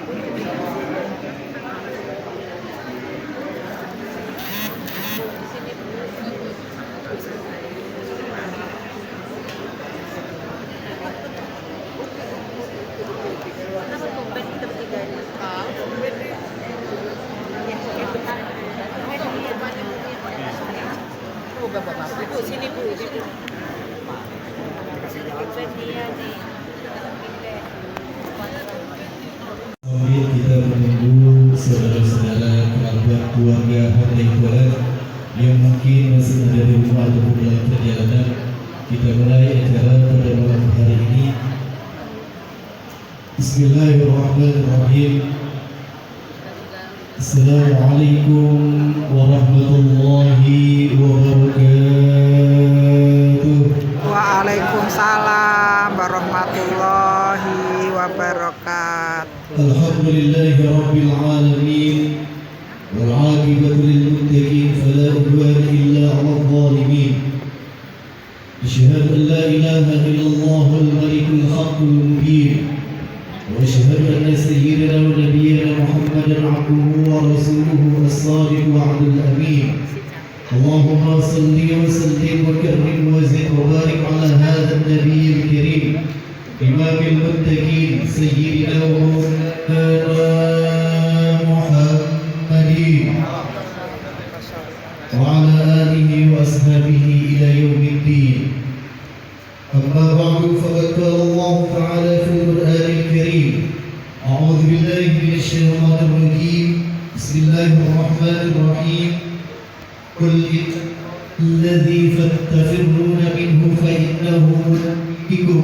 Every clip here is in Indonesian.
Bu, sini Bu. Sambil kita menunggu saudara-saudara, kerabat, keluarga, hamba Tuhan yang mungkin masih ada di rumah ataupun dalam perjalanan, kita mulai acara pada malam hari ini. Bismillahirrahmanirrahim. Assalamualaikum warahmatullahi wabarakatuh. Waalaikumsalam warahmatullahi wabarakatuh. Alhamdulillahi rabbil alamin. Wal 'aqibatu lil muttaqin fala 'udwana illa 'alal zalimin. Asyhadu an la ilaha illallahul malikul haqqul mubin. وأشهد أن سيدنا ونبينا محمدا عبده ورسوله الصادق وعد الأمين. اللهم صل وسلم وكرم وزد وبارك على هذا النبي الكريم إمام المتقين سيدنا ومولانا محمد وعلى آله وأصحابه إلى يوم الدين. أما بعد فقد قال الله تعالى في القرآن الكريم: أعوذ بالله من الشيطان الرجيم، بسم الله الرحمن الرحيم. قل الذي تفرون منه فإنه بكم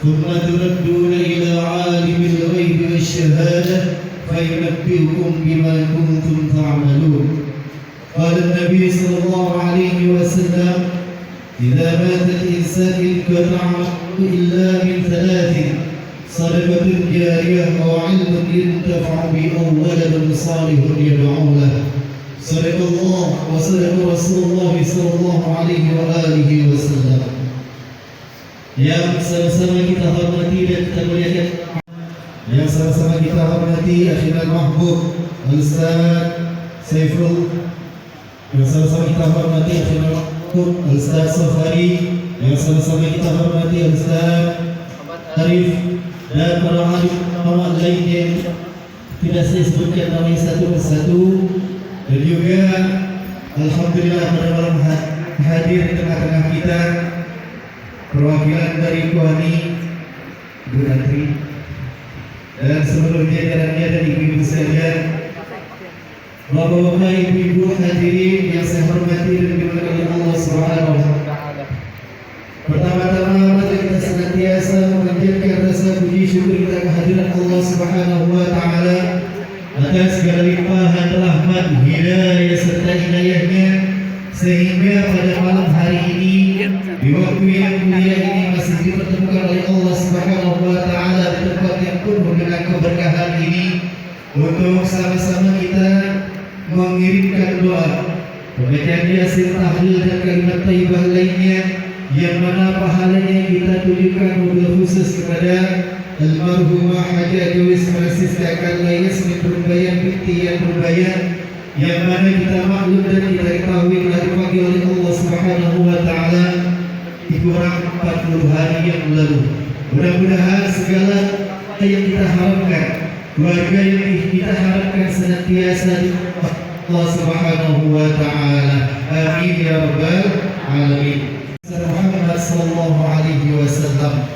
ثم تردون إلى عالم الغيب والشهادة فينبئكم بما كنتم تعملون. قال النبي صلى الله عليه وسلم: إذا مات الإنسان انقطع إلا من ثلاث: صدقة جارية أو علم ينتفع به أو ولد صالح يدعو له. صدق الله وصدق رسول الله صلى الله عليه وآله وسلم. Yang sama-sama kita hormati dan kita muliakan, yang sama-sama kita hormati Akhirul Mahbub Al-Ustaz Saiful, yang sama-sama kita hormati Akhirul Al-Ustaz Safari, yang sama-sama kita hormati Al-Ustaz Arif, dan para alim ulama lain yang tidak saya sebutkan namanya satu persatu. Dan juga alhamdulillah pada malam hadir di tengah-tengah kita perwakilan dari Kuani Bu Natri, dan seluruh jajarannya dan ibu-ibu sekalian, bapak-bapak, ibu-ibu hadirin yang saya hormati dan dimuliakan oleh Allah Subhanahu wa taala. Pertama-tama mari kita senantiasa memanjatkan rasa puji syukur kita kehadiran Allah Subhanahu wa taala atas segala limpahan rahmat, hidayah serta inayahnya, sehingga pada malam hari ini di waktu yang mulia ini masih dipertemukan oleh Allah Subhanahu wa taala di tempat yang penuh dengan keberkahan ini untuk sama-sama kita mengirimkan doa, pembacaan yasin, tahlil dan kalimat thayyibah lainnya, yang mana pahalanya kita tujukan mobil khusus kepada almarhumah Haji Ajawis Francis Kakak Yasmin Nurbayan binti yang Nurbayan, yang mana kita maklum dan kita ketahui telah dipanggil oleh Allah Subhanahu wa taala di kurang 40 hari yang lalu. Mudah-mudahan segala yang kita harapkan, keluarga yang kita harapkan senantiasa di Allah Subhanahu wa taala. Amin ya rabbal alamin. Muhammad sallallahu alaihi wasallam.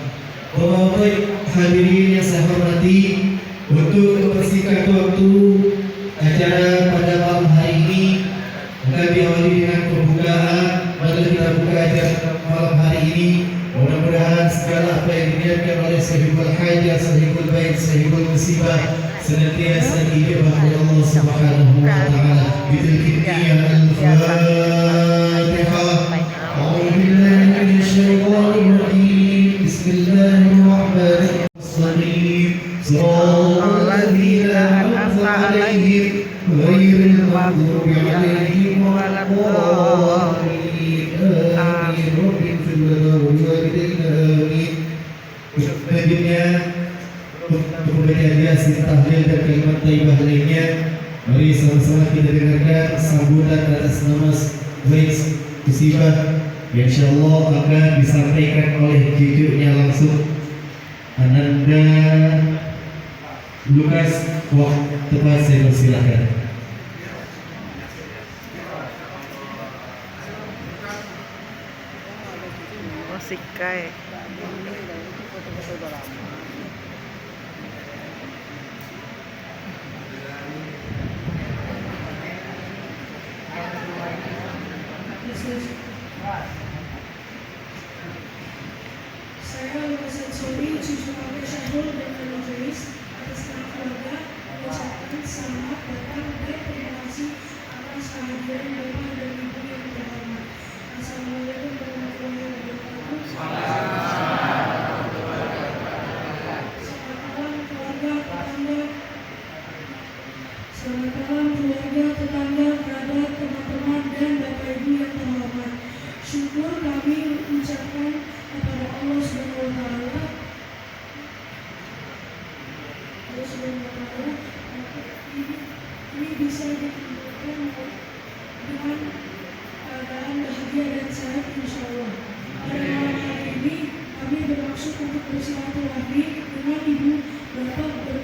Bapak hadirin yang saya hormati, untuk mempersingkat waktu acara pada malam hari ini akan diawali dengan pembukaan. Mari kita buka acara malam hari ini. Mudah-mudahan segala apa yang diniatkan oleh sahibul hajat, sahibul bait, sahibul musibah senantiasa diijabah oleh Allah Subhanahu wa taala. Bidzikri al-Fatihah. A'udzu billahi minasyaitonir rajim. Bismillahirrahmanirrahim. Shiratal ladzina an'amta 'alaihim ghairil maghdubi 'alaihim waladdallin. Selanjutnya untuk pembacaan Yasin tahlil dan kalimat thayyibah lainnya. Mari sama-sama kita dengarkan sambutan atas nama baik musibah yang insyaallah akan disampaikan oleh cucunya langsung Ananda Lukas. Waktu tepat saya persilakan. Sikai. Saya Lukas Ansori, cucu kakek Syahrul dan Nana Joyce, atas nama keluarga mengucapkan selamat datang dan terima kasih atas kehadiran Bapak dan Ibu yang terhormat. Assalamualaikum warahmatullahi wabarakatuh. Selamat malam keluarga, tetangga. Selamat malam keluarga, tetangga, kerabat, teman-teman, dan Bapak Ibu yang terhormat. Syukur kami ucapkan kepada Allah Subhanahu wa Ta'ala. Ini bisa dikumpulkan dengan keadaan bahagia dan sehat insya Allah. Pada malam hari ini kami bermaksud untuk bersilaturahmi dengan ibu bapak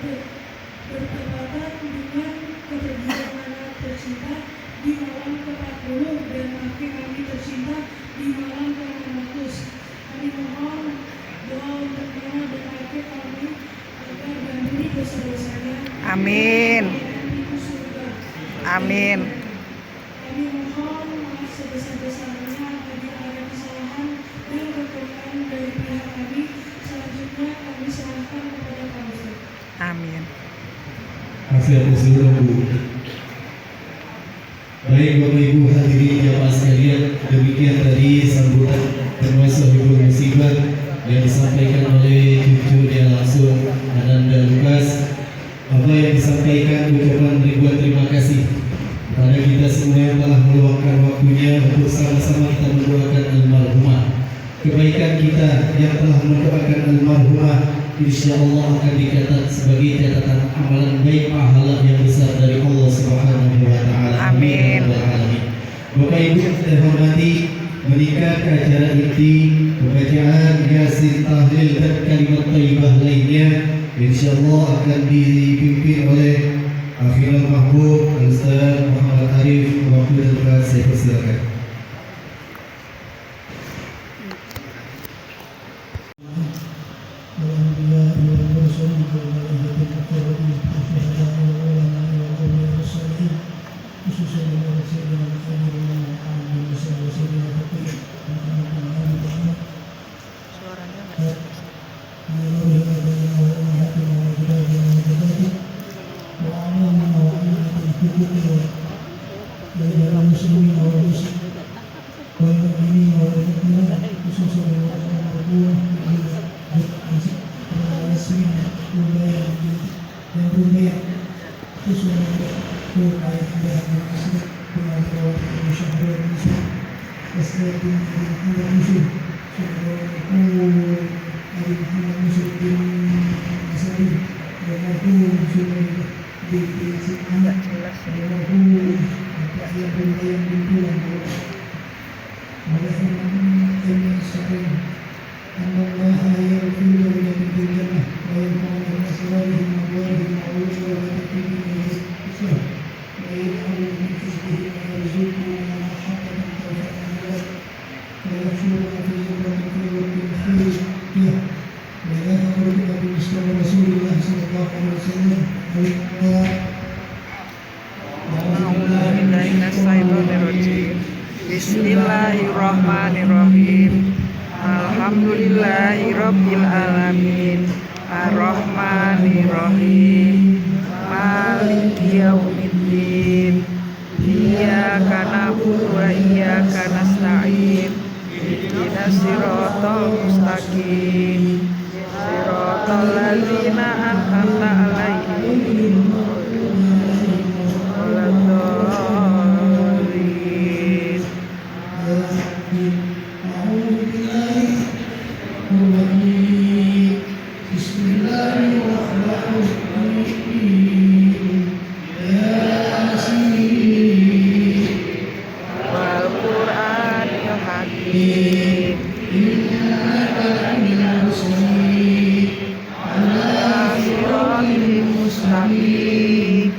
bertepatan dengan kepergian anak tercinta di malam ke-40 dan kakek kami tercinta di malam ke-100. Kami mohon doa untuk Nana dan kakek kami agar diampuni dosa-dosanya. Amin. Amin. Kami mohon maaf sebesar-besarnya apabila ada kesalahan dan kekurangan dari pihak kami. Selanjutnya kami serahkan kepada Pak Ustaz. Amin. Masih ada seluruh Bu. Baik Bapak Ibu hadirin jamaah sekalian, demikian tadi sambutan termasuk Ibu musibah yang disampaikan oleh cucunya langsung Ananda Lukas. Apa yang disampaikan ucapan ribuan terima kasih kepada kita semua yang telah meluangkan waktunya untuk sama-sama kita mendoakan almarhumah. Kebaikan kita yang telah mendoakan almarhumah insya Allah akan dicatat sebagai catatan amalan baik pahala yang besar dari Allah Subhanahu wa Ta'ala. Amin. Bapak Ibu saya hormati, meningkat acara inti pembacaan Yasin tahlil dan kalimat thayyibah lainnya insya Allah akan dipimpin oleh Akhirul Mahbub Al-Ustaz Muhammad Arif. Waktu dan tempat saya persilakan. Bismillahirrahmanirrahim. Alhamdulillahirabbil alamin. Arrahmanirrahim. Maliki yaumiddin. Iyyaka na'budu wa iyyaka nasta'in. Ihdinas siratal mustaqim. Siratal ladzina an'amta 'alaihim. Bismillahirrahmanirrahim. wal Qur'anil Hakim ala siratil mustaqim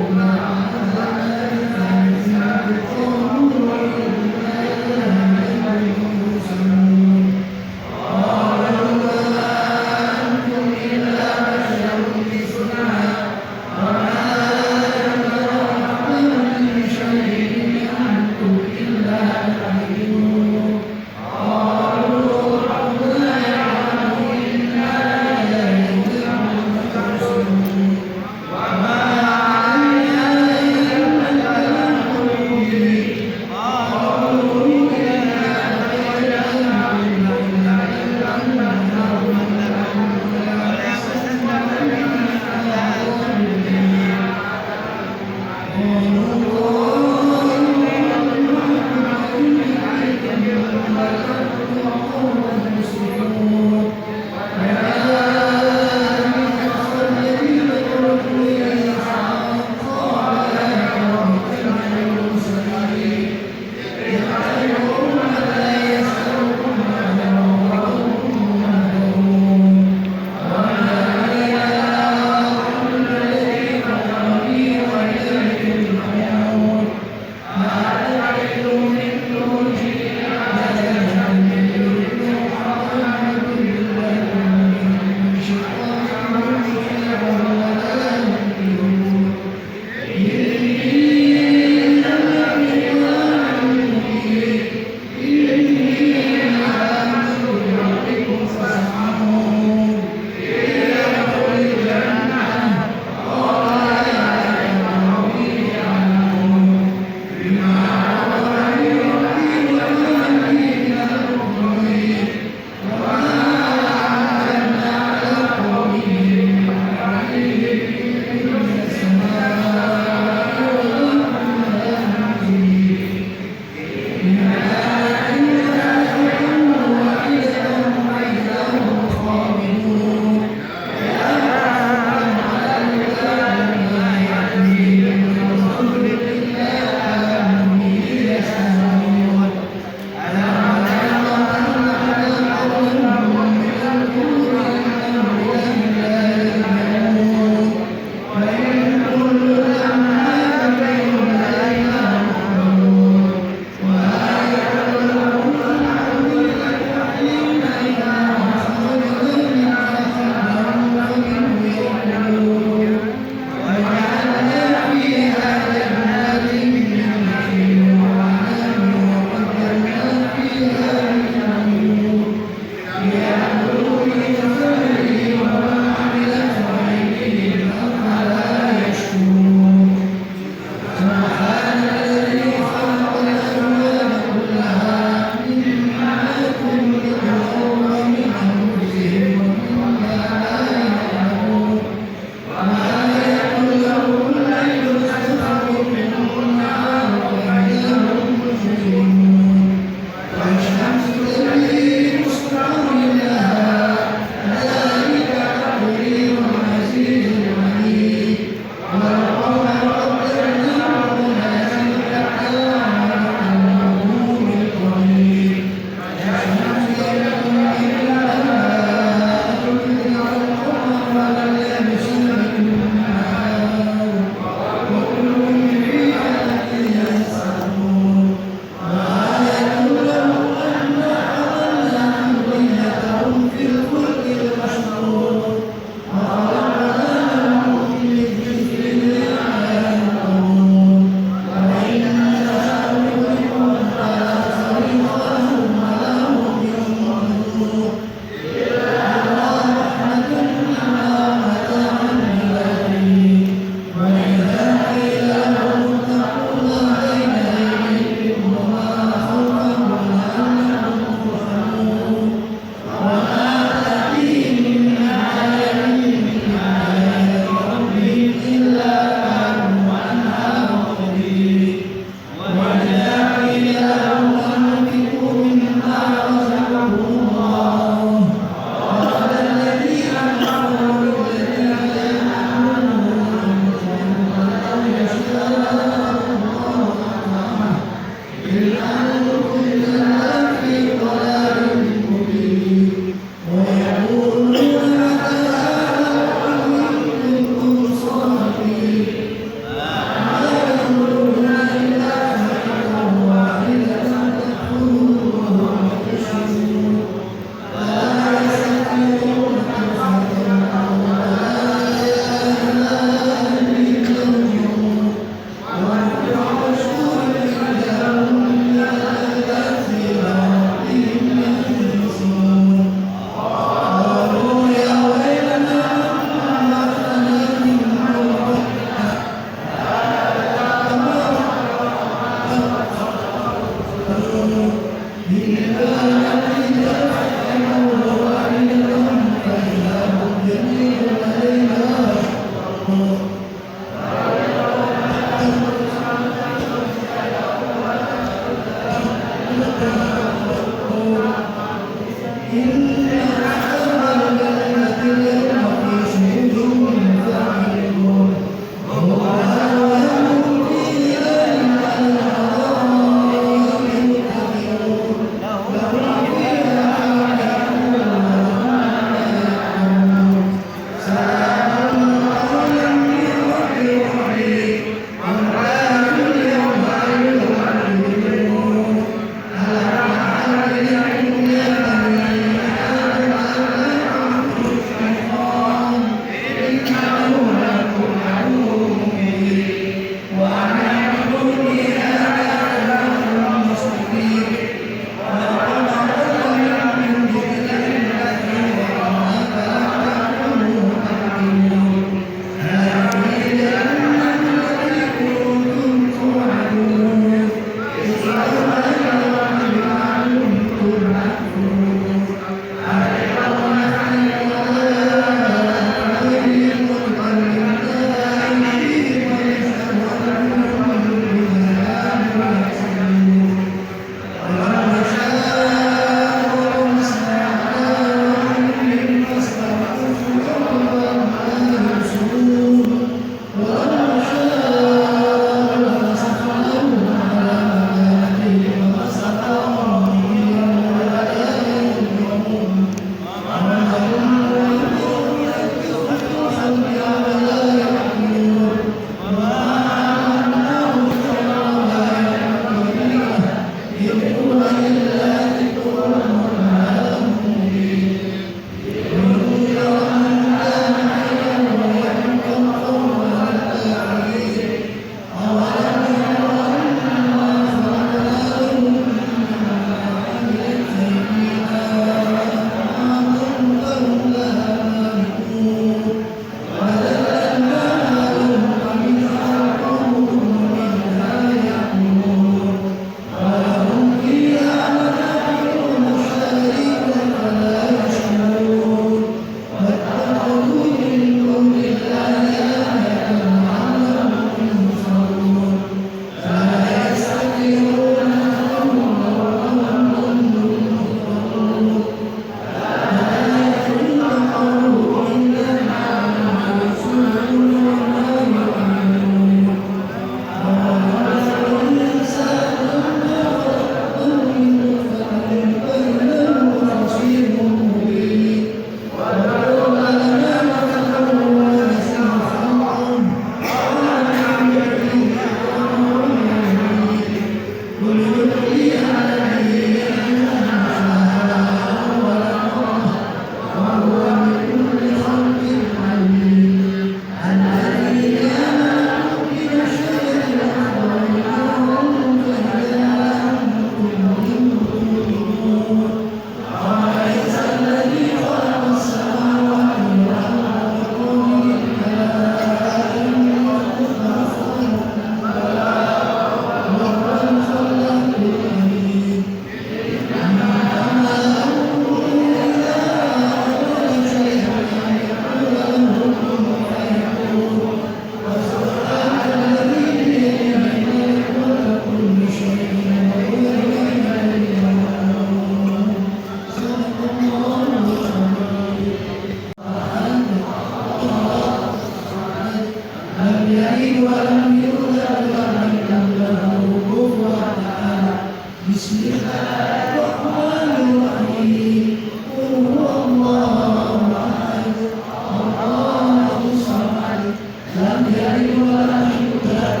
Bismillahirrahmanirrahim. Qul huwallahu ahad. Allahu samad. Lam yalid wa lam yulad.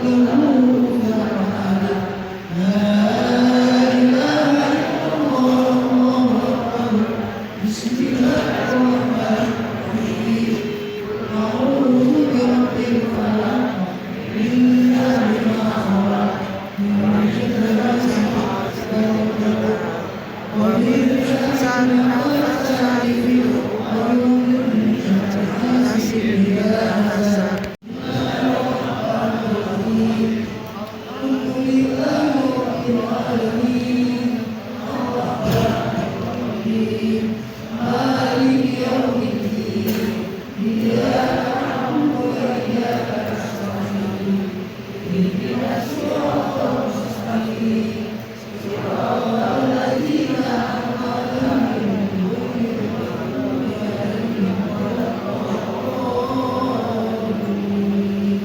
Lahu kufuwan ahad. La ilaha illallah. Allahu akbar. Bismillahirrahmanirrahim. A'udzu birabbil falaq. Min syarri ma khalaq. Min syarri ghasiqin idza waqab. Wa min syarri nafasaati fil 'uqad. Min syarri hasidin idza hasad.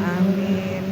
Amin.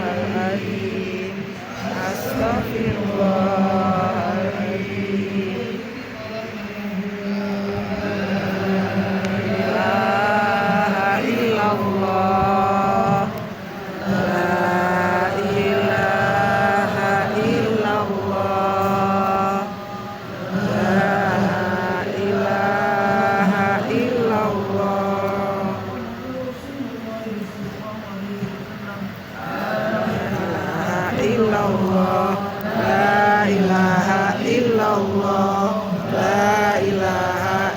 Astaghfirullahaladzim. Astaghfirullahaladzim. La ilaha illallah. La ilaha illallah. La ilaha illallah. La ilaha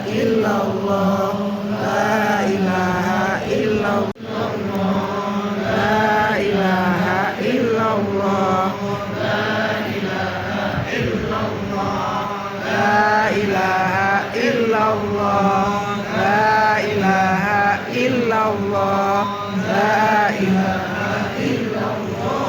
illallah. La ilaha illallah. La ilaha illallah. La ilaha illallah. La ilaha illallah. La ilaha illallah. La ilaha La ilaha illallah. La ilaha illallah. La ilaha illallah.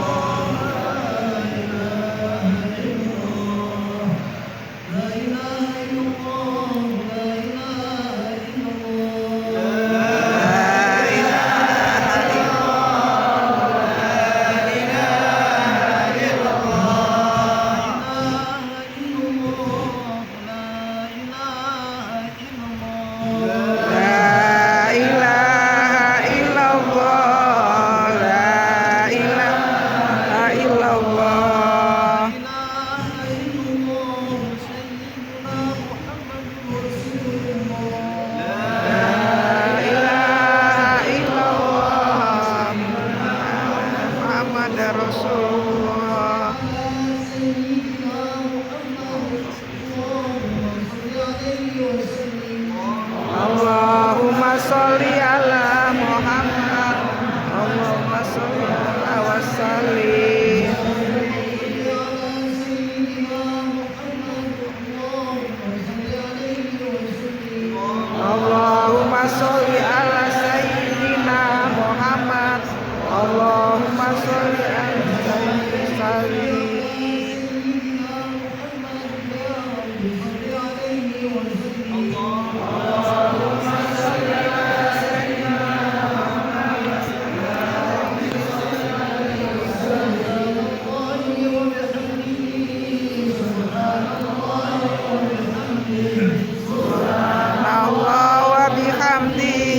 Muhammad Rasulullah. Allahumma sholli ala Muhammad. Allahumma sholli ala wa sallim. Allah sholli ala sayyidina Muhammad. Allahumma sholli ala sayyidina Allah wa bihamdihi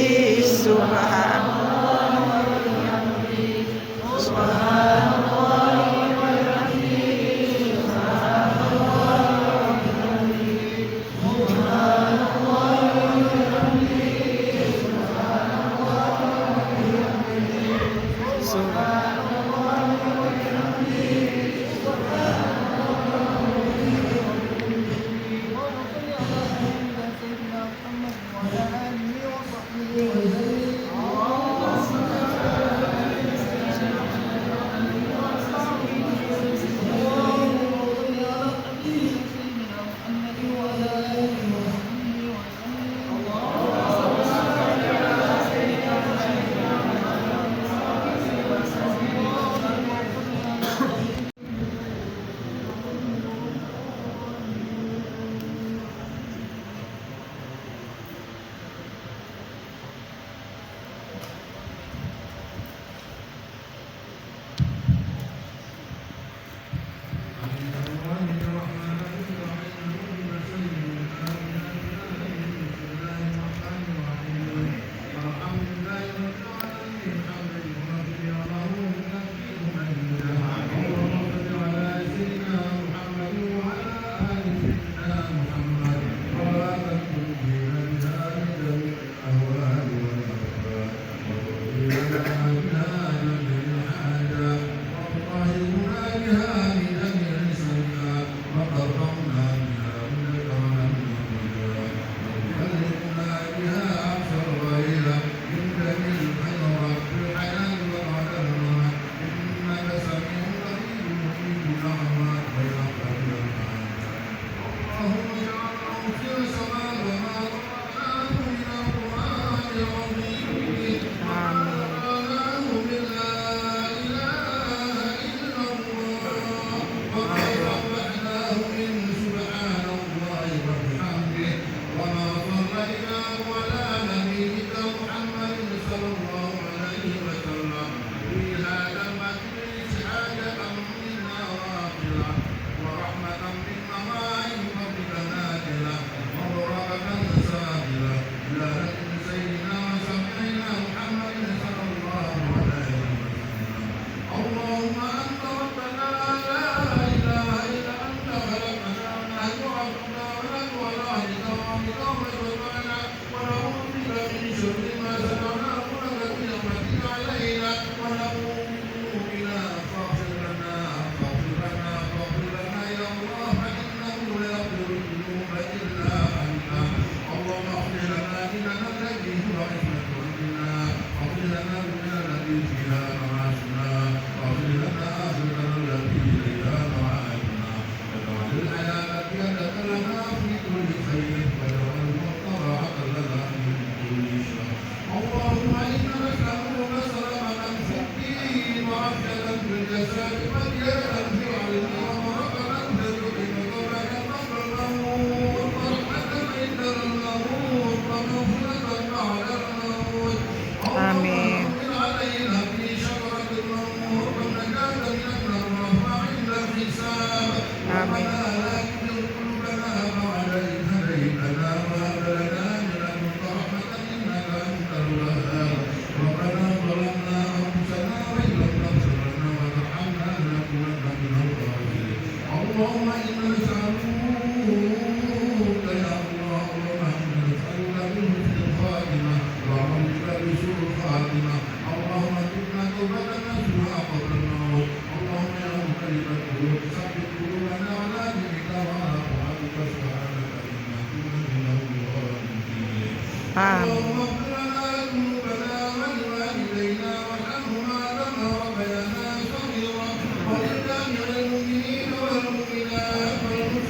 Amin.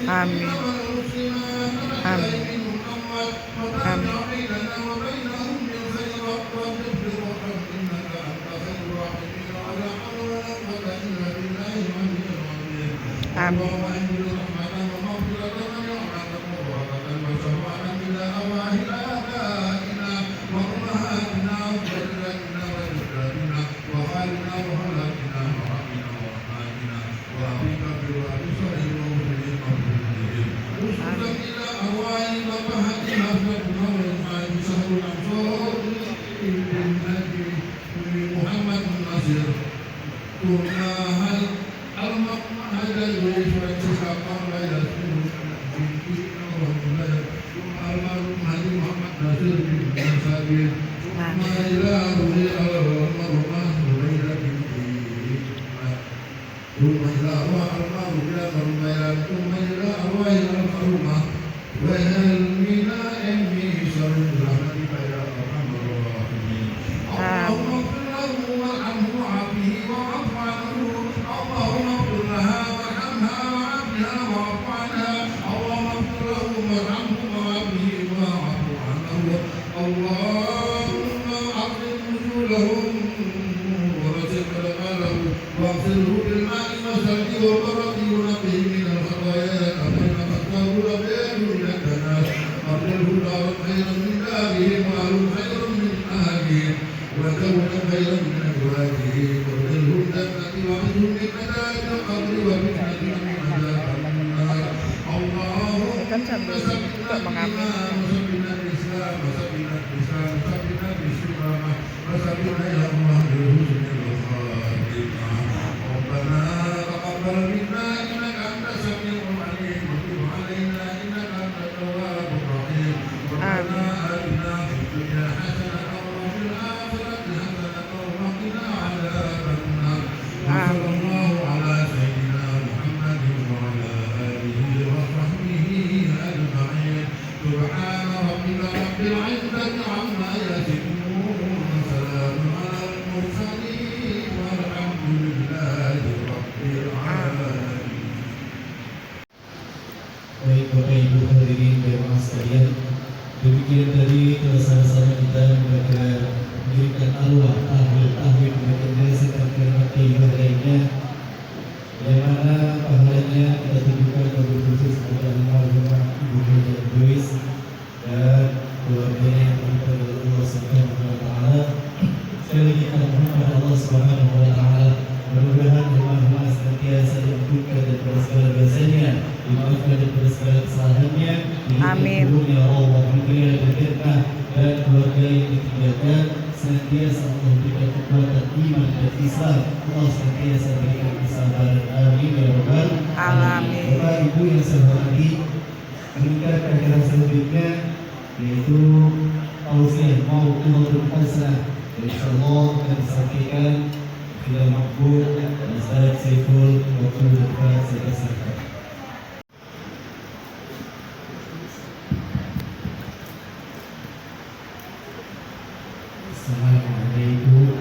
Amin. Amin. Kan sambil juga mengamin. Baik Bapak Ibu hadirin jemaah sekalian, demikian tadi telah sama-sama kita mengirimkan arwah tahwid merekomendasi kalimat thayyibah lainnya, yang mana pahalanya kita tunjukkan kepada khusus kepada almarhumah Ibu Hajar Joyce dan keluarganya yang berada oleh Allah Subhanahu wa taala. Sekali lagi kita mohon kepada Allah Subhanahu wa taala, mudah-mudahan almarhumah senantiasa diampunkan daripada segala dosanya, dimaafkan daripada segala kesalahannya. Amin. Ya Allah, berikan berkah dan keluarga yang ditinggalkan senantiasa Allah berikan kekuatan iman dan Islam. Allah senantiasa berikan kesabaran. Amin ya rabbal alamin. Bapak Ibu yang saya hormati, meningkat acara selanjutnya yaitu tausiah mau keluar pasrah. InsyaAllah akan disampaikan bila makbul Ustaz Saiful waktu dekat saya kesahkan. Assalamualaikum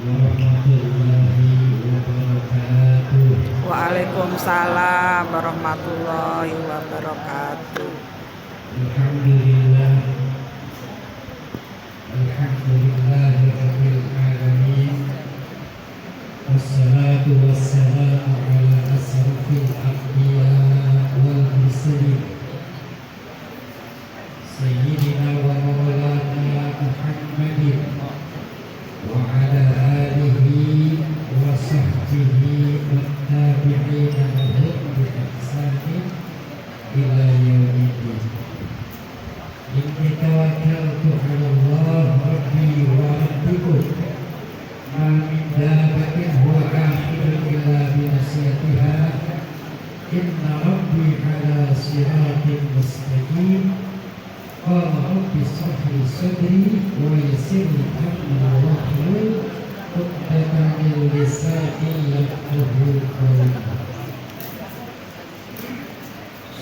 warahmatullahi wabarakatuh. Waalaikumsalam warahmatullahi wabarakatuh. Alhamdulillah, alhamdulillahi rabbil alamin, wassalatu wassalamu ala asrafil anbiya wal mursalin, sayyidina wa maulana Muhammadin wa ala alihi wa sahbihi wa tabi'ina lahum bi ihsanin ila yaumiddin. Inni tawakkaltu 'ala Allah rabbi wa rabbikum, ma min dabbatin huwa akhidun illa bi nasiyatiha, inna rabbi 'ala siratin mustaqim. Qala rabbi ishrah li sadri wa yassir li amri wahlul 'uqdatam min lisani yafqahu qawli.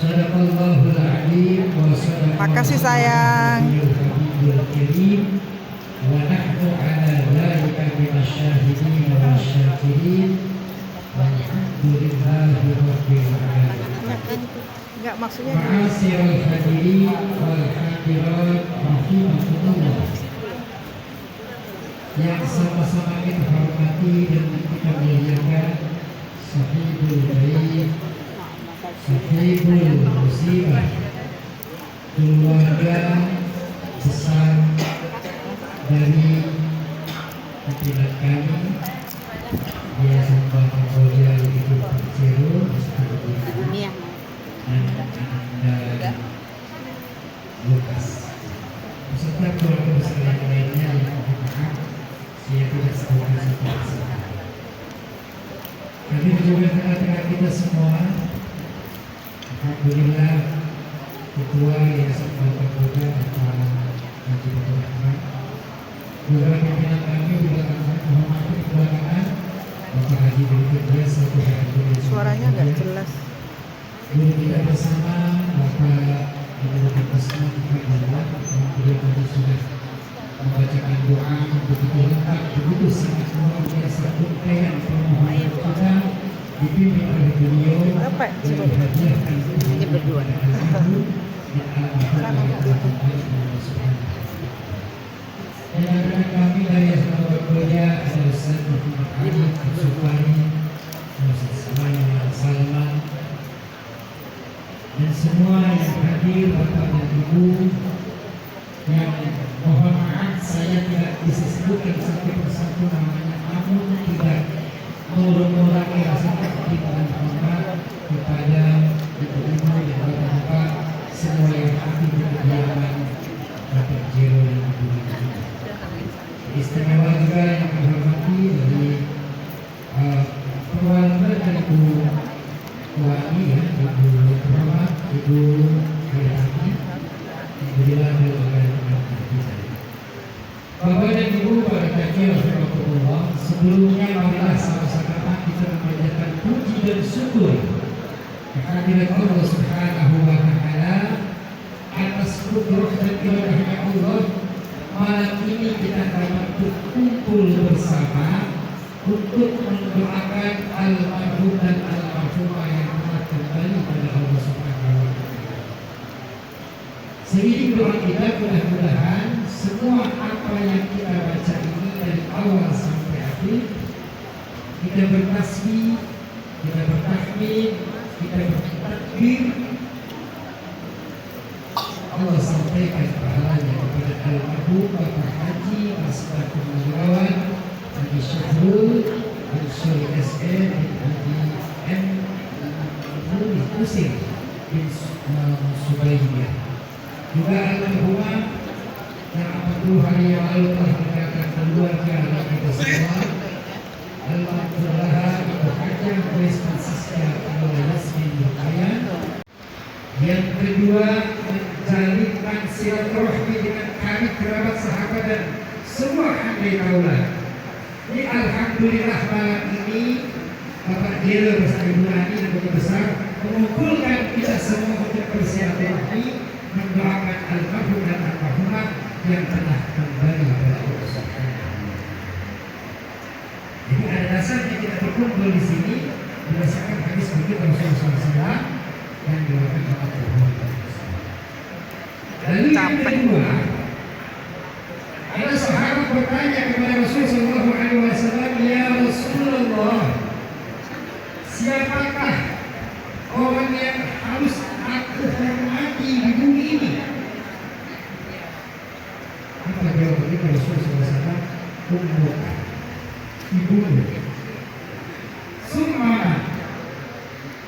Sadaqallahul adzim wa sadaqallahu Makasih sayang. karim wa nahnu ala dzalika minasyahidin wa syakirin walhamdulillahi rabbil alamin. Enggak maksudnya Ma'asyiral hadirin wal hadirat rahimakumullah, yang sama-sama kita hormati dan kita muliakan sahibul baik, sahibul musibah, keluarga besar dari pimpinan kami, dia Sambal Kamboja Ibu Cero, dan Lukas, beserta keluarga besar yang lainnya yang mohon maaf, saya tidak sebutkan satu-satu. Kami juga tengah-tengah kita semua, alhamdulillah, Ketua Yayasan Bapak Kamboja Bapak Haji Bapak Rahmat, beberapa pimpinan kami juga akan menghormati kebelakangan Bapak Haji Berikutnya satu hari. Suaranya nggak jelas. Guru kita bersama Bapak Ibu Pesma kita adalah beliau tadi sudah membacakan doa begitu lengkap, begitu sangat luar biasa untayan permohonan kita dipimpin oleh beliau Apa? yang dihadiahkan Hanya berdua. Dan anak kami dari Asma Kamboja ada Ustaz Muhammad Ali Al-Sufari, Ustaz Ismail Salman, dan semua yang hadir Bapak dan Ibu yang mohon maaf saya tidak bisa sebutkan satu persatu namanya, namun tidak mengurangi rasa kecintaan hormat kepada ibu-ibu dan bapak-bapak semua yang hadir di kediaman Bapak Jero dan Ibu Ibu. Istimewa juga yang kami hormati dari keluarga dari Ibu Wani, ya, Ibu Rahmat, Ibu Hayati, Alhamdulillah Bapak dan Ibu pada kajian Rasulullah, sebelumnya marilah sama-sama kita memanjatkan puji dan syukur kehadirat Allah Subhanahu wa Ta'ala atas kudrah dan iradahnya Allah. Malam ini kita dapat berkumpul bersama untuk mendoakan almarhum dan almarhumah yang telah kembali pada Allah Subhanahu wa Ta'ala. Seiring doa kita, mudah-mudahan semua apa yang kita baca ini dari awal sampai akhir, kita bertasbih, kita bertahmid, kita bertakbir, Allah sampaikan pahalanya kepada almarhum Bapak Haji Masbah Kumulawan, Haji Syahrul, Haji Syuri SN, Haji M. Muslim bin Subaidiyah. Juga almarhumah yang 40 hari yang lalu telah meninggalkan keluarga dan kita semua, almarhumah Ibu Hajah Grace Francisca Alola Yasmin Lukayan. Yang kedua, menjalinkan silaturahmi dengan kami kerabat sahabat dan semua handai kaulah. Ini alhamdulillah malam ini Bapak Jero bersama Ibu Nani dan Bapak Besar mengumpulkan kita semua untuk bersilaturahmi, mendoakan almarhum dan almarhumah yang telah kembali pada Allah Subhanahu. Jadi ada dasarnya kita berkumpul di sini berdasarkan hadis begitu Rasulullah SAW yang dilakukan Bapak Tuhan. Lalu yang kedua, ada sahabat bertanya kepada Rasulullah SAW, ya Rasulullah, siapakah orang yang harus aku hormati di bumi ini? Apa jawaban itu Rasulullah SAW? Ummuka, ibumu. Summa,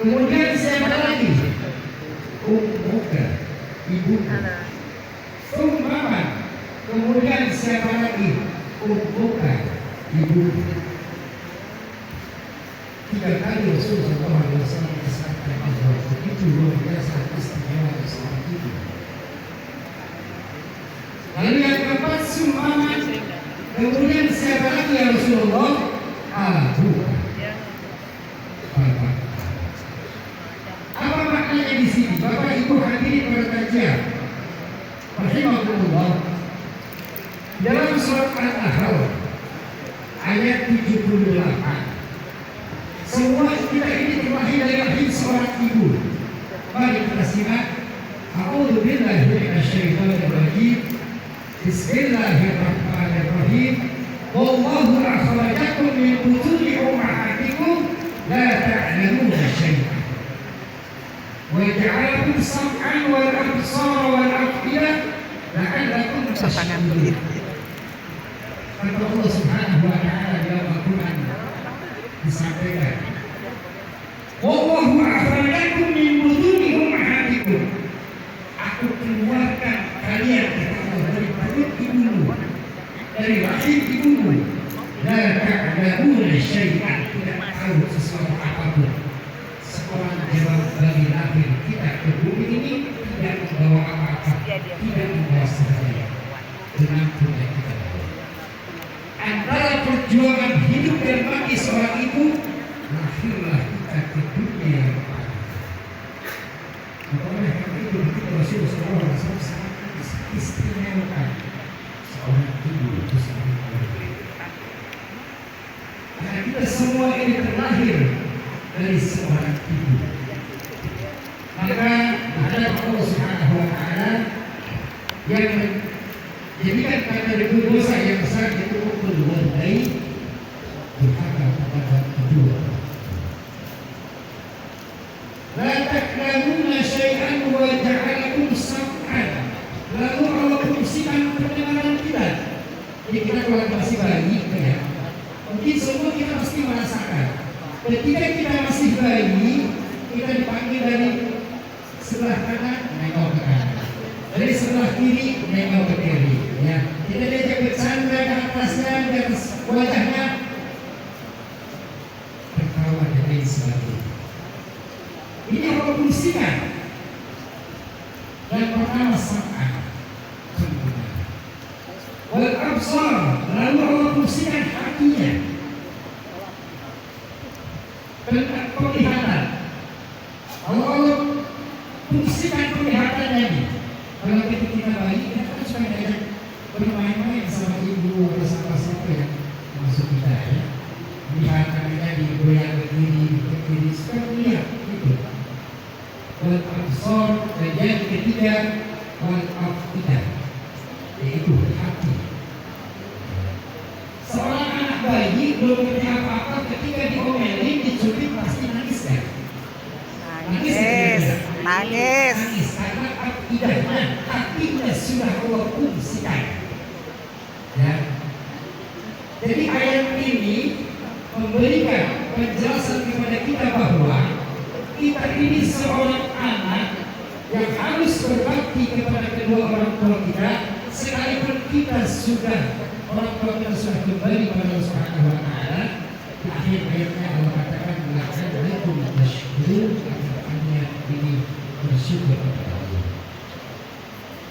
kemudian siapa lagi? Ummuka, ibumu. Summa, kemudian siapa lagi? Ummuka, ibumu. 3 kali Rasulullah SAW mengatakan bahwa begitu luar biasa istimewa Islam itu. Lalu yang keempat, summa, kemudian siapa lagi ya Rasulullah? Abu, bapak. Apa maknanya di sini? Bapak Ibu hadirin pada kajian, rahimahullah, dalam surat Al-Ahzab ayat 78. Semua kita ini terlahir dari rahim seorang ibu. Mari kita simak. A'udzu billahi minasyaitonir rajim. Bismillahirrahmanirrahim. Wallahu akhrajakum min butuni ummahatikum لا تعلمون شيئا وجعلكم سمعا والأبصار والأفئدة لعلكم Tangan تشكرون. berdiri. Kata Allah Subhanahu wa taala dalam Al-Qur'an disampaikan, "Wallahu akhrajakum min butuni ummahatikum." Aku keluarkan kalian dari perut ibumu, dari rahim ibumu. La ta'lamuna syai'an, tidak tahu sesuatu apapun. Seorang jawab bagi lahir kita ke bumi ini tidak membawa apa-apa, tidak membawa segalanya. Dengan Tuhan kita. Antara perjuangan hidup dan mati seorang ibu, lahirlah kita ke dunia yang baru. Oleh karena itu Rasulullah SAW sangat istimewakan seorang ibu itu sangat berbeda. Karena kita semua ini terlahir dari seorang ibu. Maka ada Allah Subhanahu wa taala yang menjadikan kategori dosa yang besar itu berwalidai, durhaka kepada kedua. La ta'lamuna syai'an wa ja'alakum sam'an. Lalu Allah fungsikan pendengaran kita. Jadi kita kalau masih bayi, ya, mungkin semua kita pasti merasakan. Ketika kita masih bayi, kita dipanggil dari sebelah kanan, nengok ke kanan. Dari sebelah kiri, nengok ke kiri. Ya, kita diajak bercanda di atasnya, di atas wajahnya, tertawa dan lain sebagainya. Ini Allah fungsikan. Yang pertama sam'an, pendengaran. Wal absar, lalu Allah fungsikan hatinya. Penglihatan. Allah fungsikan penglihatan ini. Kalau kita bayi, kita kan suka diajak bermain-main sama ibu atau sama siapa yang masuk kita, ya. Lihat kakinya digoyang ke kiri, suka melihat gitu. Wal absar, dan yang ketiga wal afidah, yaitu hati. Seorang anak bayi belum ngerti apa-apa, ketika diomelin, dicubit pasti nangis kan? Nangis. Nangis karena akidahnya, hatinya sudah Allah fungsikan. Ya. Jadi ayat ini memberikan penjelasan kepada kita bahwa kita ini seorang anak yang harus berbakti kepada kedua orang tua kita, sekalipun kita sudah orang tua kita sudah kembali kepada Allah Subhanahu wa taala. Di akhir ayatnya Allah katakan la'allakum tashkurun, artinya ini bersyukur kepada Allah.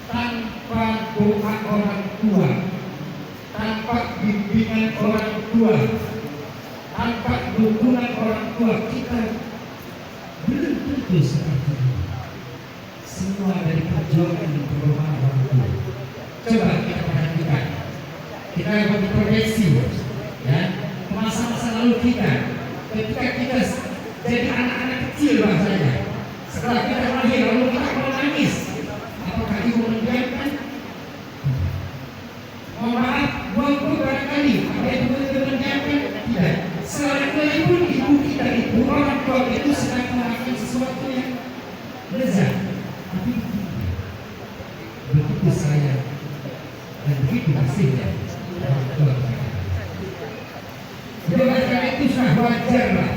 Tanpa doa orang tua, tanpa bimbingan orang tua, tanpa dukungan orang tua, kita belum tentu seperti ini. Semua dari perjuangan dan perjuangan orang tua. Coba kita perhatikan, kita berproyeksi, ya, masa-masa lalu kita, ketika kita jadi anak-anak kecil bahasanya, setelah kita lahir lalu kita menangis, apakah ibu membiarkan? Mohon maaf, buangku barangkali, apa ibu membiarkan? Tidak. Sekalipun ibu kita itu, orang tua itu sedang melakukan sesuatu yang lezat, tapi begitu sayang dan begitu kasihnya orang tua kita. Jadi karena itu sudah wajar lah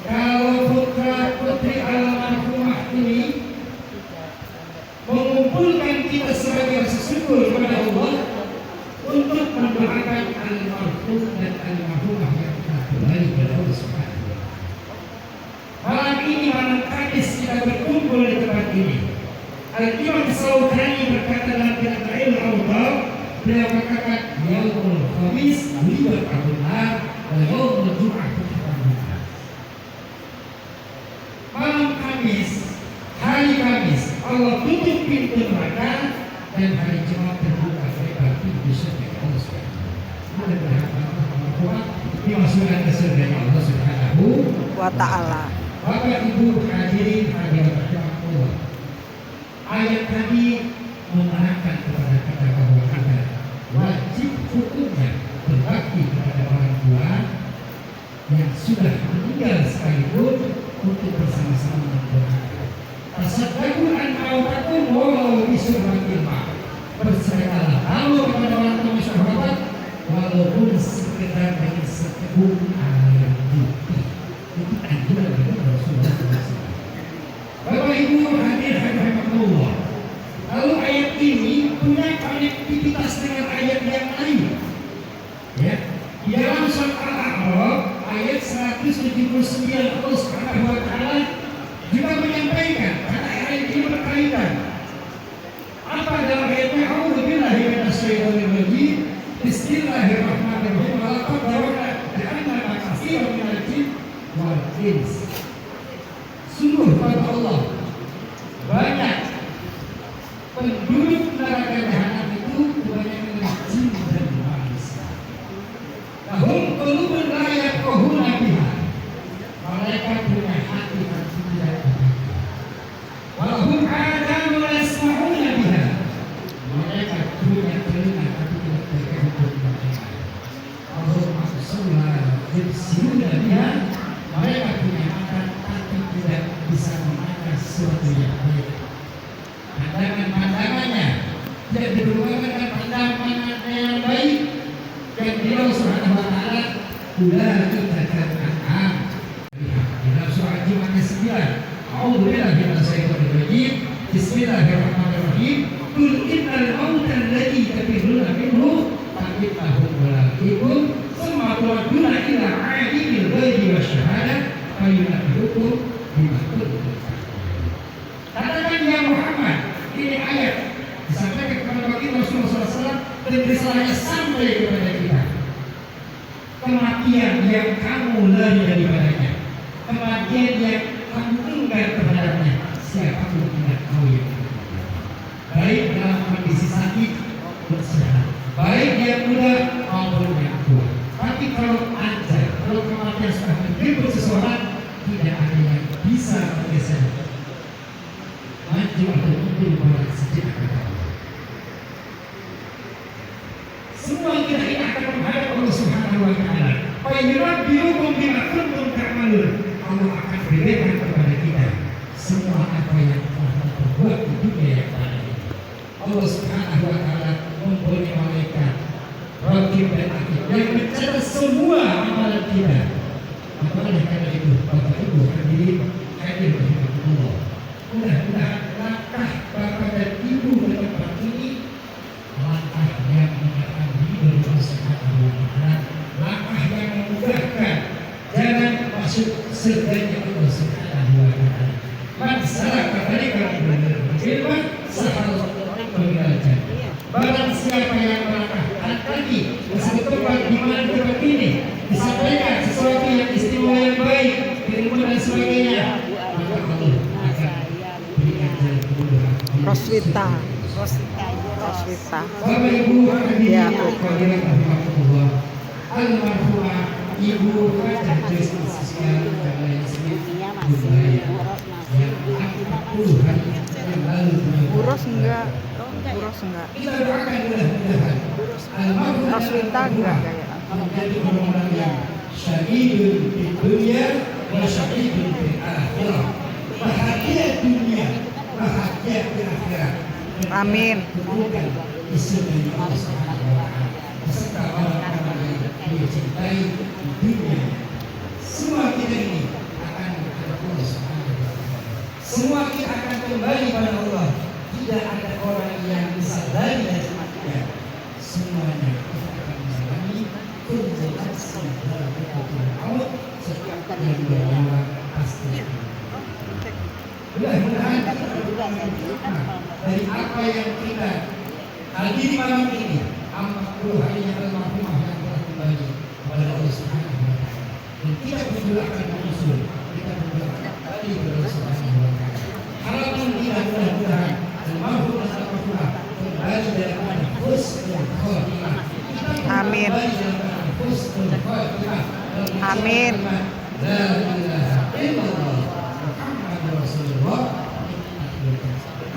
kalau putra putri almarhumah ini mengumpulkan kita sebagai rasa syukur kepada Allah untuk mendoakan almarhum dan almarhumah yang telah kembali kepada Allah Subhanahu wa taala. Malam ini malam Kamis kita berkumpul di tempat ini. Al-Imam Syaukani berkata dalam kitab Al-Awdal, beliau katakan yaumul khamis liwat al-nar wa yaumul jum'ah al-nar. Malam Kamis, hari Kamis Allah tutup pintu neraka dan hari Jumat terbuka lebar pintu surga Allah Subhanahu wa taala. Mudah-mudahan Allah dimasukkan ke surga Allah Subhanahu Wa ta'ala. Bapak Ibu hadirin hadirat Allah. Ayat tadi menerangkan kepada kita bahwa kita wajib hukumnya berbakti kepada orang tua yang sudah meninggal walaupun sekedar dengan seteguk air putih. Itu anjuran dari Rasulullah SAW. Bapak Ibu hadirin rahimakumullah. Lalu ayat ini punya konektivitas dengan ayat yang lain. Ya, di dalam surat Al-A'raf ayat 179 Allah Subhanahu wa taala juga menyampaikan karena ayat ini berkaitan. Apa dalam ayatnya? A'udzubillahi minasyaitonir rajim. Bismillahirrahmanirrahim. Walaqad darawna jahannama katsiran minal jinn wal ins. Sungguh pada Allah banyak penduduk neraka jahanam itu kebanyakan jin dan manusia. Lahum qulubun la yafqahuna biha. Mereka punya hati yang tidak mengerti. Walahum a'dhanun la yasma'una biha. Mereka punya telinga tapi tidak berkehendak mendengar. Walahum a'yunun la yubsiruna biha. Mereka punya mata tapi tidak bisa memandang sesuatu yang baik. Pandangan-pandangannya tidak berhubungan dengan pandangan yang baik. Dan beliau Subhanahu wa taala ulaika kal'an'am. Dalam surah Al-Jumu'ah ayat 9, A'udzubillahi minasyaitonir rajim. Bismillahirrahmanirrahim. Qul innal mauta alladzi tafirruna minhu fa innahu mulaqikum tsumma turadduna ila 'alimil ghaibi wasyahadah fa yunabbi'ukum bima kuntum ta'malun. Katakan ya Muhammad, ini ayat disampaikan kepada baginda Rasulullah SAW dan risalahnya sampai kepada kita. Kematian yang kamu lari daripadanya, kematian yang kamu enggan terhadapnya, siapapun tidak tahu yang berikutnya. Baik dalam kondisi sakit dan sehat, baik yang muda maupun yang tua. Tapi kalau aja, kalau kematian sudah menjemput seseorang, tidak ada yang bisa bergeser maju atau mundur pada sejak pertama. Semua kita ini akan menghadap Allah Subhanahu wa taala. Fa yunabbi'ukum bima kuntum ta'malun. Allah akan berikan kepada kita semua apa yang telah kita perbuat di dunia yang lalu ini. Allah Subhanahu wa taala mempunyai malaikat raqib dan atid yang mencatat semua amalan kita. Maka oleh karena itu, Bapak Ibu hadirin rahimakumullah, mudah-mudahan langkah Bapak dan Ibu ke tempat ini langkah yang menyenangkan diri Allah Subhanahu wa taala, langkah yang memudahkan jalan masuk surganya Allah Subhanahu wa taala. Man salaka tariqan ilman sahala minal jannah. Barang siapa yang melangkahkan kaki ke satu tempat di mana tempat ini disampaikan sesuatu yang istimewa yang baik, ilmu dan sebagainya, maka Allah akan berikan jalan kemudahan. Roswita. Bapak Ibu Ya, hadirin rahimakumullah. Almarhumah Ibu Hajar Justi Sosial dan lain sebagainya yang 40 hari yang lalu Buros enggak? Buros enggak? kita doakan mudah-mudahan almarhumah Roswita enggak kayak? menjadi orang-orang yang syahidun di dunia wa syahidun di akhirah. Bahagia dunia, bahagia di akhirat. Amin. Bukan di surga Allah Subhanahu wa taala beserta orang-orang yang dia cintai di dunia. Semua kita ini akan kepada Allah Subhanahu wa taala. Semua kita akan kembali pada Allah. Tidak ada orang yang bisa lari dari kematian. Semuanya kita akan menjalani penjelasan dalam maut setiap yang bernyawa pasti. Mudah-mudahan kita dari apa yang kita hadiri malam ini, 40 harinya almarhumah yang telah kembali kepada Allah Subhanahu wa taala. Dan kita berdua akan menyusul, kita berdua akan kembali kepada Allah Subhanahu wa taala. Harapan kita mudah-mudahan almarhumah dan almarhumah kembali dalam husnul khatimah. Amin. Amin. La ilaha illallah Muhammadur Rasulullah.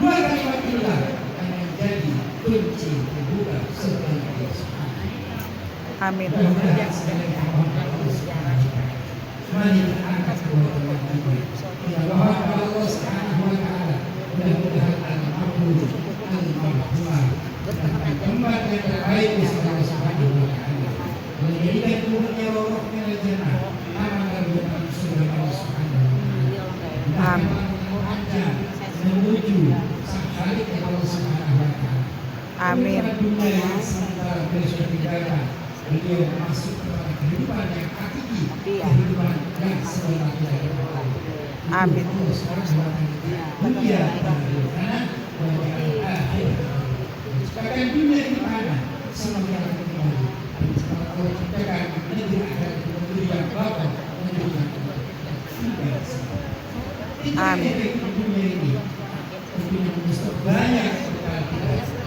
Dua kalimat inilah akan menjadi kunci pembuka surga Allah Subhanahu. Amin. Mudah-mudahan segala yang Allah Subhanahu wa taala. Mari kita angkat kedua tangan kita. Kita mohon kepada Allah Subhanahu wa taala. Mudah-mudahan almarhumah dan tempat yang terbaik di surga Allah Subhanahu wa taala. Amin. Dunia yang sementara beliau sudah tinggalkan, beliau masuk kepada kehidupan yang hakiki, kehidupan yang sebenarnya. Amin. Allah sekarang dunia karena akhir. Bahkan dunia ini mana semuanya akan kembali. Sekarang Allah ciptakan negeri akhirat negeri yang bapak, negeri yang tinggal. Amin. Dunia ini tentunya mesti banyak sekali kita.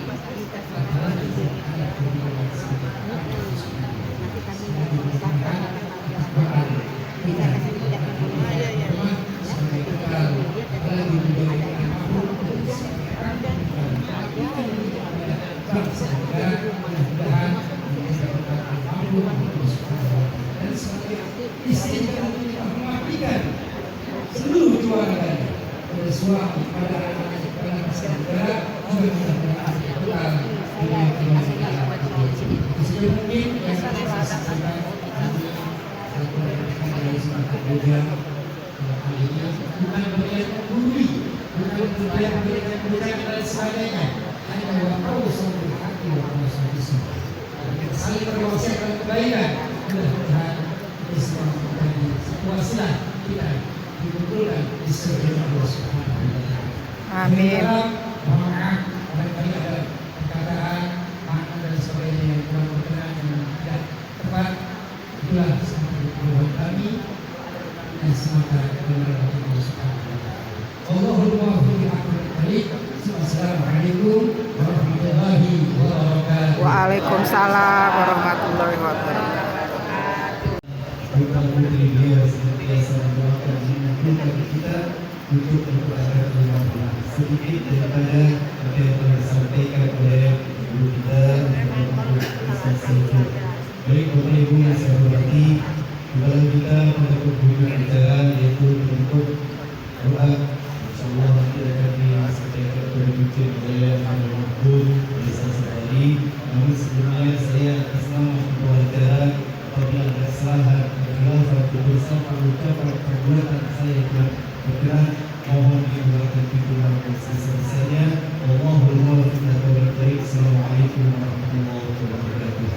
Seluruh keluarganya dari suami pada anak-anak pada saudara juga tidak pernah mungkin yang saya sampaikan bukan berkait membuli, bukan berkait dan sebagainya, hanya bahwa Allah selalu hati Allah selalu saling berwasiat kebaikan. Mudah-mudahan ini semua menjadi situasi kita dikumpulkan di surga Allah Subhanahu wa taala. Amin. Mohon maaf barangkali ada perkataan, makna dan sebagainya yang kurang berkenan dan tidak tepat. Itulah sebagai keluhan kami dan semoga benar Allah Subhanahu wa taala. Allahul muwaffiq. Assalamualaikum warahmatullahi wabarakatuh. Waalaikumsalam warahmatullahi wabarakatuh. Putra putri beliau senantiasa mendoakan mengumpulkan kita untuk berada di rumah sedikit daripada apa yang telah disampaikan oleh guru kita baik Bapak Ibu yang saya hormati, kepada kita pada kunjungan kita yaitu untuk doa. InsyaAllah nanti akan disampaikan kepada kita oleh Al Mahfud Desa Sehari. Namun sebelumnya saya atas nama keluarga apabila ada kesalahan khilafah bersama ucapan perbuatan saya yang berkenan mohon dibuatkan pintu maaf sebesar-besarnya. Allahul muwaffiq. Assalamualaikum warahmatullahi wabarakatuh.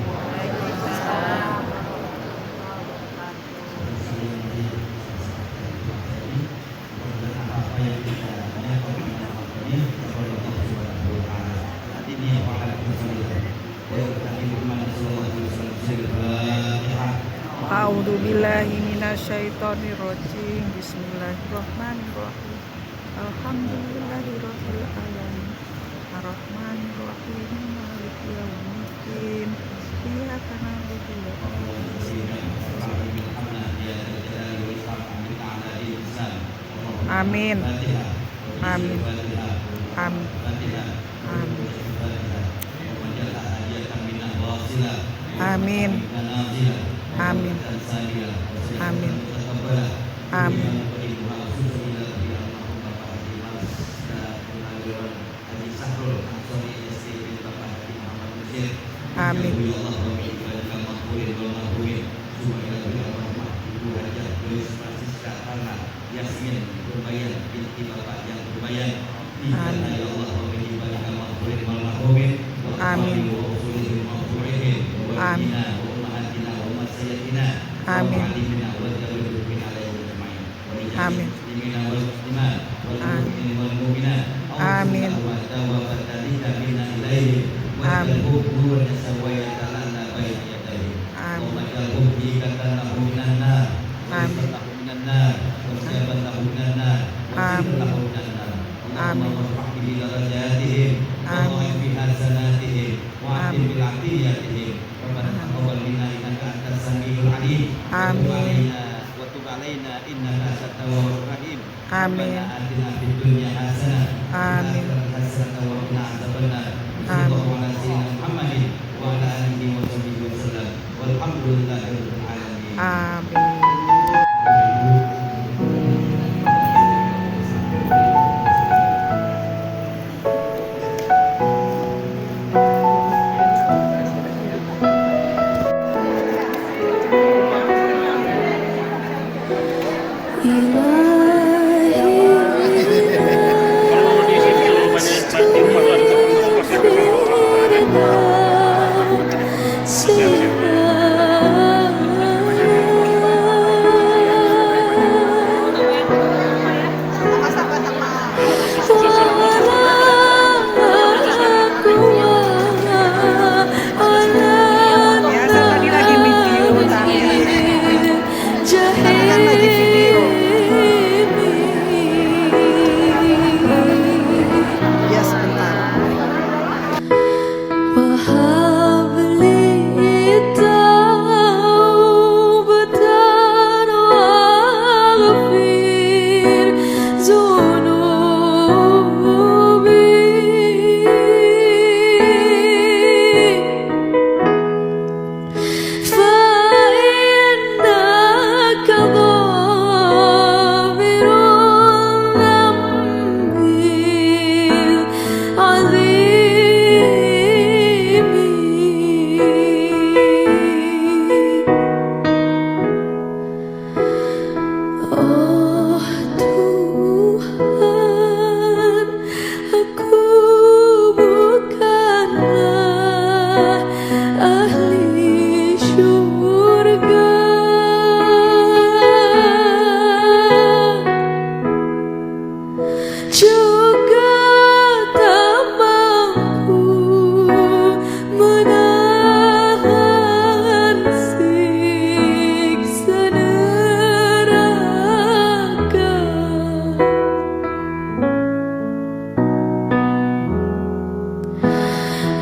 A'udzu billahi minasyaitonir rajim. Bismillahirrahmanirrahim. Alhamdulillahirabbil alamin. Arrahmanir rahim. Maliki yaumiddin. Iyyaka na'budu wa Amin. Amin. Amin. Amin. Amin. Amin. Amin. Amin. Amin. Amin. Amin. Amin. Amin. Biasa tadi lagi video tapi kan lagi video. Ya sebentar. Oh Tuhan, aku bukanlah ahli syurga, juga tak mampu menahan siksa neraka.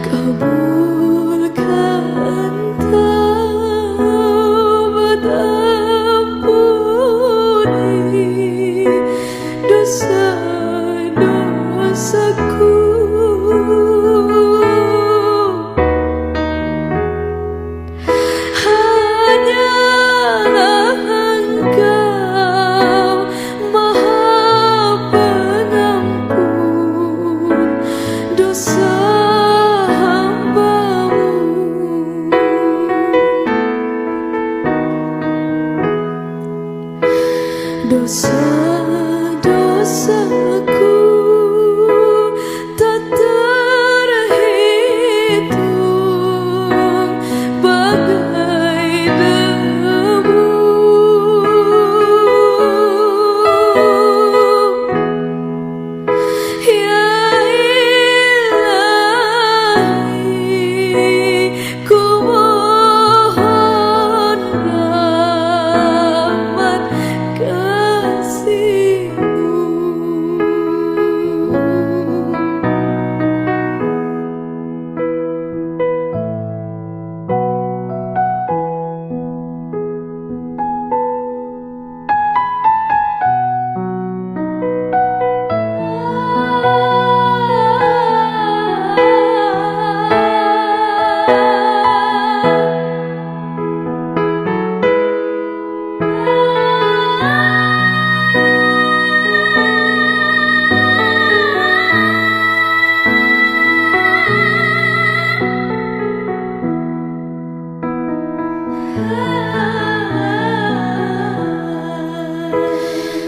Kabulkan taubat, ampuni dosa-dosaku. Hanyalah Engkau Maha Pengampun dosa hamba-Mu. Dosa-dosaku tak terhitung bagai debu. Ya Ilahi, ku mohon rahmat kasih-Mu.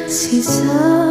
Sisa